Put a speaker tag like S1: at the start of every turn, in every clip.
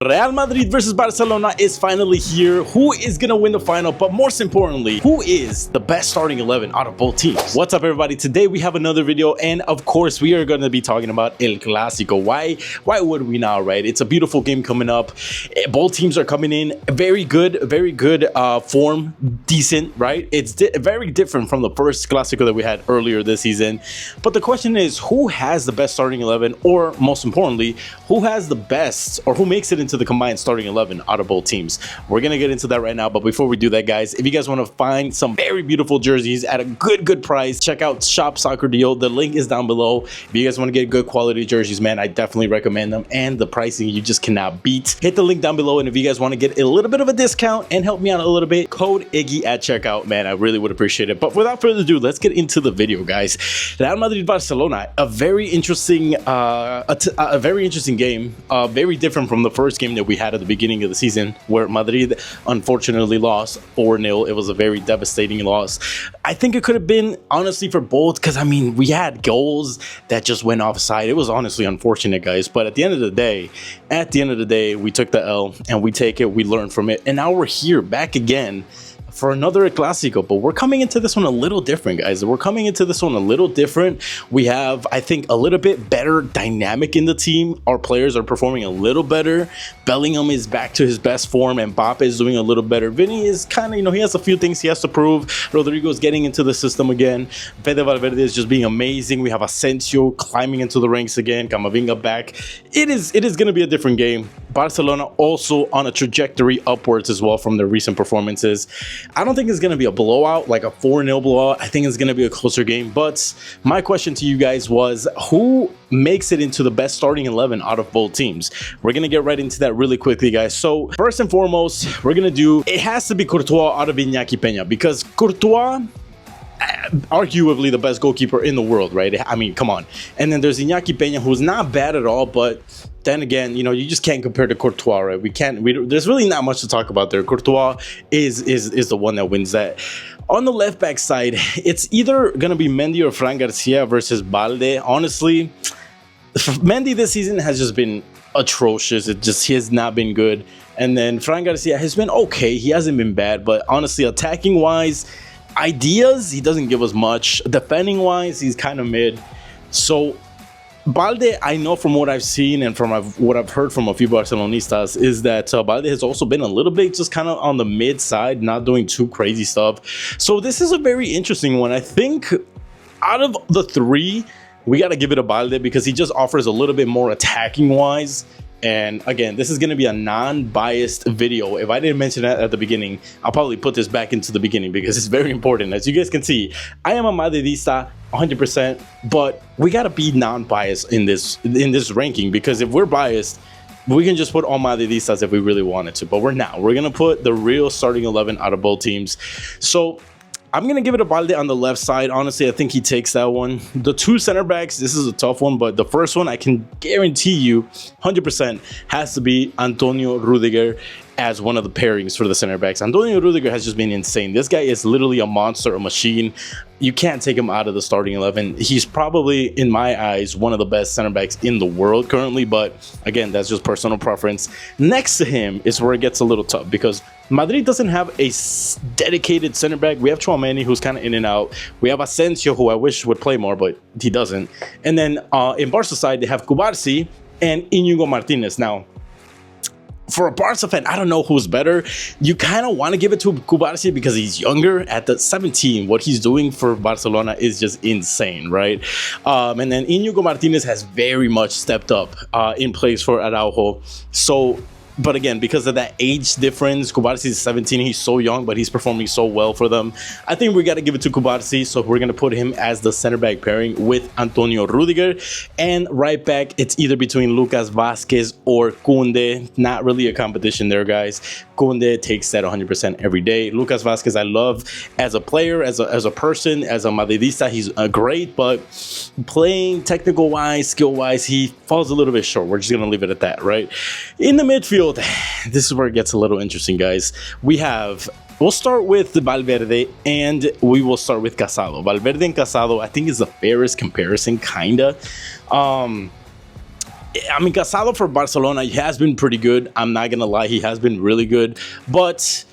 S1: Real Madrid versus Barcelona is finally here. Who is going to win the final? But most importantly, who is the best starting 11 out of both teams? What's up, everybody? Today we have another video, and of course we are going to be talking about El Clásico. Why would we not, right? It's a beautiful game coming up. Both teams are coming in very good form, decent, right? It's very different from the first Clásico that we had earlier this season. But the question is, who has the best starting 11, or most importantly, who has the best, or who makes it into the combined starting 11 out of both teams? We're gonna get into that right now, but before we do that, guys, if you guys want to find some very beautiful jerseys at a good price, check out Shop Soccer Deal. The link is down below. If you guys want to get good quality jerseys, man, I definitely recommend them, and the pricing you just cannot beat. Hit the link down below, and if you guys want to get a little bit of a discount and help me out a little bit, code Iggy at checkout, man, I really would appreciate it. But without further ado, let's get into the video, guys. Real Madrid Barcelona, a very interesting game, very different from the first game that we had at the beginning of the season, where Madrid unfortunately lost 4-0. It was a very devastating loss. I think it could have been, honestly, for both, because I mean, we had goals that just went offside. It was honestly unfortunate, guys, but at the end of the day, we took the L, and we take it, we learned from it, and now we're here back again for another Clásico. But we're coming into this one a little different, guys. We're coming into this one a little different. We have, I think, a little bit better dynamic in the team. Our players are performing a little better. Bellingham is back to his best form, and Mbappe is doing a little better. Vinny is kind of, he has a few things he has to prove. Rodrigo's getting into the system again. Fede Valverde is just being amazing. We have Asensio climbing into the ranks again. Camavinga back. It is going to be a different game. Barcelona also on a trajectory upwards as well from their recent performances. I don't think it's going to be a blowout, like a 4-0 blowout. I think it's going to be a closer game. But my question to you guys was, who makes it into the best starting 11 out of both teams? We're going to get right into that really quickly, guys. So first and foremost, we're going to do, it has to be Courtois out of Iñaki Peña, because Courtois, arguably the best goalkeeper in the world, right? I mean, come on. And then there's Iñaki Peña, who's not bad at all, but then again, you just can't compare to Courtois, right? There's really not much to talk about there. Courtois is the one that wins that. On the left back side, it's either gonna be Mendy or Fran Garcia versus Balde. Honestly, Mendy this season has just been atrocious. He has not been good. And then Fran Garcia has been okay. He hasn't been bad, but honestly, attacking wise, ideas, he doesn't give us much. Defending wise, he's kind of mid. So Balde, I know from what I've seen and from what I've heard from a few Barcelonistas, is that Balde has also been a little bit just kind of on the mid side, not doing too crazy stuff. So this is a very interesting one. I think out of the three, we got to give it a Balde, because he just offers a little bit more attacking wise. And again, this is going to be a non-biased video. If I didn't mention that at the beginning, I'll probably put this back into the beginning, because it's very important. As you guys can see, I am a Madridista 100%, but we got to be non-biased in this ranking, because if we're biased, we can just put all Madridistas if we really wanted to, but we're not. We're going to put the real starting 11 out of both teams. So I'm going to give it a Balde on the left side. Honestly, I think he takes that one. The two center backs, this is a tough one, but the first one, I can guarantee you 100% has to be Antonio Rudiger as one of the pairings for the center backs. Antonio Rudiger has just been insane. This guy is literally a monster, a machine. You can't take him out of the starting 11. He's probably, in my eyes, one of the best center backs in the world currently, but again, that's just personal preference. Next to him is where it gets a little tough, because Madrid doesn't have a dedicated center back. We have Tchouaméni, who's kind of in and out. We have Asensio, who I wish would play more, but he doesn't. And then in Barca side, they have Cubarsí and Íñigo Martínez. Now, for a Barca fan, I don't know who's better. You kind of want to give it to Cubarsí because he's younger. At the 17, what he's doing for Barcelona is just insane, right? And then Íñigo Martínez has very much stepped up in place for Araujo. So, but again, because of that age difference, Cubarsí is 17. He's so young, but he's performing so well for them. I think we got to give it to Cubarsí, so we're going to put him as the center back pairing with Antonio Rudiger. And right back, it's either between Lucas Vázquez or Koundé. Not really a competition there, guys. Koundé takes that 100% every day. Lucas Vázquez, I love as a player, as a person, as a Madridista. He's great, but playing technical-wise, skill-wise, he falls a little bit short. We're just going to leave it at that, right? In the midfield, this is where it gets a little interesting, guys. We'll start with Valverde, and we will start with Casado. Valverde and Casado, I think, is the fairest comparison, kinda. I mean, Casado for Barcelona, he has been pretty good. I'm not gonna lie, he has been really good. But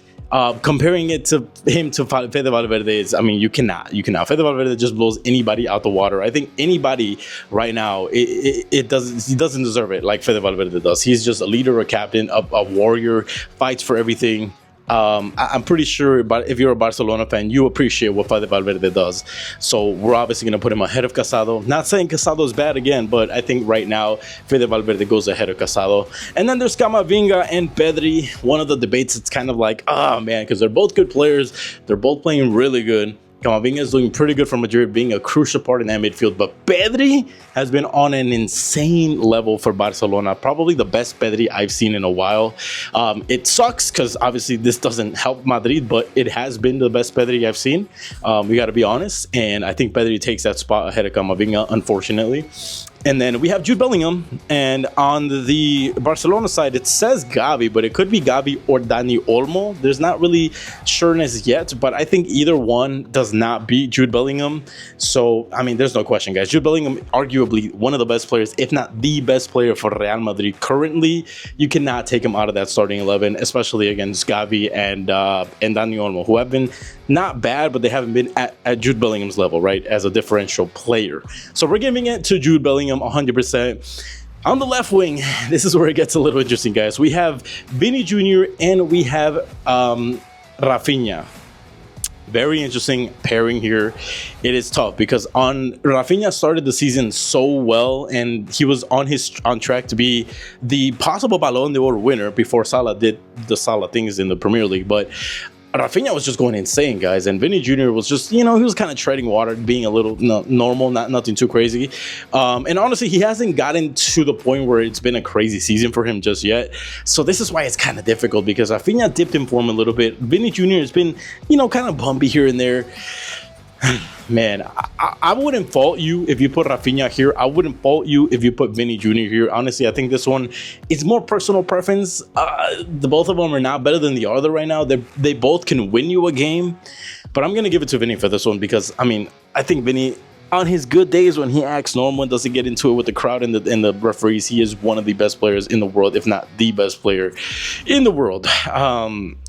S1: comparing it to him to Fede Valverde is, I mean, you cannot. Fede Valverde just blows anybody out the water. I think anybody right now, he doesn't deserve it like Fede Valverde does. He's just a leader, a captain, a warrior, fights for everything. I'm pretty sure, but if you're a Barcelona fan, you appreciate what Fede Valverde does. So we're obviously going to put him ahead of Casado. Not saying Casado is bad again, but I think right now Fede Valverde goes ahead of Casado. And then there's Camavinga and Pedri. One of the debates, it's kind of like, oh man, because they're both good players. They're both playing really good. Camavinga is doing pretty good for Madrid, being a crucial part in that midfield. But Pedri has been on an insane level for Barcelona. Probably the best Pedri I've seen in a while. It sucks because obviously this doesn't help Madrid, but it has been the best Pedri I've seen. We got to be honest. And I think Pedri takes that spot ahead of Camavinga, unfortunately. And then we have Jude Bellingham. And on the Barcelona side, it says Gavi, but it could be Gavi or Dani Olmo. There's not really sureness yet, but I think either one does not beat Jude Bellingham. So, I mean, there's no question, guys. Jude Bellingham, arguably one of the best players, if not the best player for Real Madrid currently. You cannot take him out of that starting 11, especially against Gavi and Dani Olmo, who have been not bad, but they haven't been at Jude Bellingham's level, right, as a differential player. So we're giving it to Jude Bellingham 100%. On the left wing, this is where it gets a little interesting, guys. We have Vini Jr. and we have Rafinha. Very interesting pairing here. It is tough because Rafinha started the season so well, and he was on track to be the possible Ballon d'Or winner before Salah did the Salah things in the Premier League. But Rafinha was just going insane, guys, and Vinny Jr. was just, he was kind of treading water, being a little normal, nothing too crazy. And honestly, he hasn't gotten to the point where it's been a crazy season for him just yet. So this is why it's kind of difficult, because Rafinha dipped in form a little bit. Vinny Jr. has been, kind of bumpy here and there. Man, I wouldn't fault you if you put Rafinha here. I wouldn't fault you if you put Vinny Jr. here. Honestly, I think this one is more personal preference. The both of them are not better than the other right now. They both can win you a game, but I'm gonna give it to Vinny for this one because I think Vinny, on his good days when he acts normal and doesn't get into it with the crowd and the referees, he is one of the best players in the world, if not the best player in the world.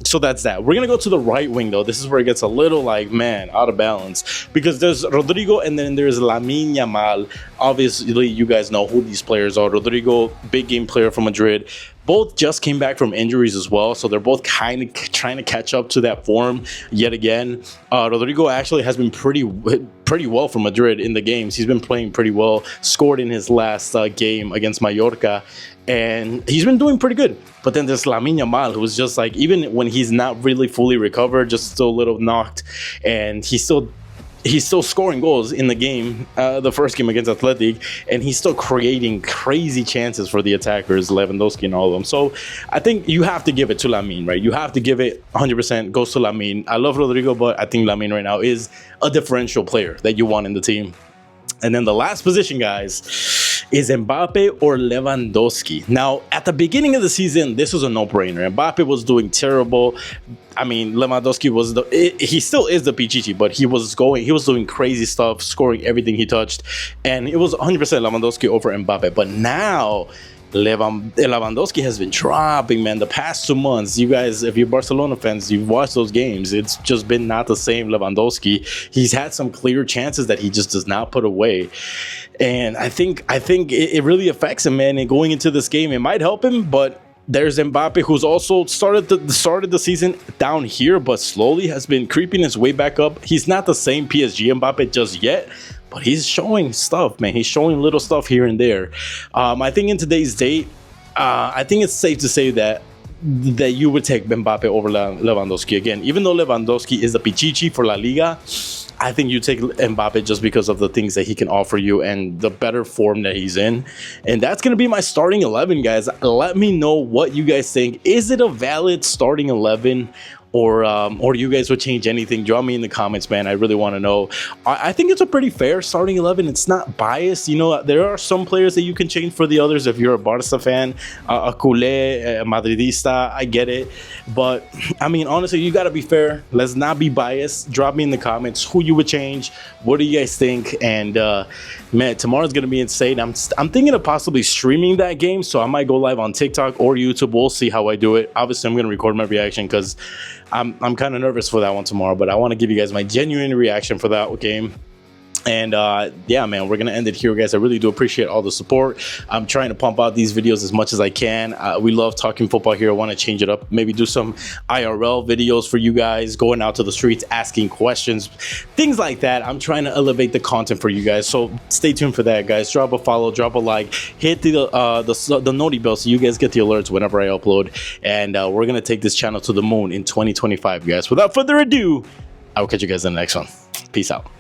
S1: So that's that. We're going to go to the right wing, though. This is where it gets a little, out of balance, because there's Rodrigo and then there's Lamine Yamal. Obviously, you guys know who these players are. Rodrigo, big game player from Madrid. Both just came back from injuries as well, so they're both kind of trying to catch up to that form yet again. Rodrigo actually has been pretty well for Madrid in the games. He's been playing pretty well, scored in his last game against Mallorca, and he's been doing pretty good. But then there's Lamine Yamal, who's just even when he's not really fully recovered, just still a little knocked, and he's still scoring goals in the game, the first game against Athletic, and he's still creating crazy chances for the attackers, Lewandowski and all of them. So I think you have to give it to Lamine, right? You have to give it 100% goes to Lamine. I love Rodrigo, but I think Lamine right now is a differential player that you want in the team. And then the last position, guys, is Mbappe or Lewandowski. Now, at the beginning of the season, this was a no-brainer. Mbappe was doing terrible. Lewandowski was he still is the Pichichi, but he was doing crazy stuff, scoring everything he touched, and it was 100% Lewandowski over Mbappe. But now Lewandowski has been dropping, man. The past 2 months, you guys, if you're Barcelona fans, you've watched those games. It's just been not the same Lewandowski. He's had some clear chances that he just does not put away, and I think it really affects him, man. And going into this game, it might help him, but there's Mbappe, who's also started the season down here, but slowly has been creeping his way back up. He's not the same PSG Mbappe just yet, but he's showing stuff, man. He's showing little stuff here and there. I think in today's date, I think it's safe to say that you would take Mbappe over Lewandowski again. Even though Lewandowski is the Pichichi for La Liga, I think you take Mbappe just because of the things that he can offer you and the better form that he's in. And that's going to be my starting 11, guys. Let me know what you guys think. Is it a valid starting 11? or you guys would change anything, drop me in the comments, man. I really want to know. I think it's a pretty fair starting 11. It's not biased. You know, there are some players that you can change for the others. If you're a Barca fan, a culé, a Madridista, I get it. But I mean, honestly, you got to be fair. Let's not be biased. Drop me in the comments who you would change. What do you guys think? And man, tomorrow's gonna be insane. I'm thinking of possibly streaming that game, so I might go live on TikTok or YouTube. We'll see how I do it. Obviously, I'm gonna record my reaction because I'm kind of nervous for that one tomorrow, but I want to give you guys my genuine reaction for that game. And yeah, man, we're gonna end it here, guys. I really do appreciate all the support. I'm trying to pump out these videos as much as I can. We love talking football here. I want to change it up, maybe do some IRL videos for you guys, going out to the streets, asking questions, things like that. I'm trying to elevate the content for you guys, so stay tuned for that, guys. Drop a follow, drop a like, hit the noti bell so you guys get the alerts whenever I upload. And we're gonna take this channel to the moon in 2025, guys. Without further ado, I will catch you guys in the next one. Peace out.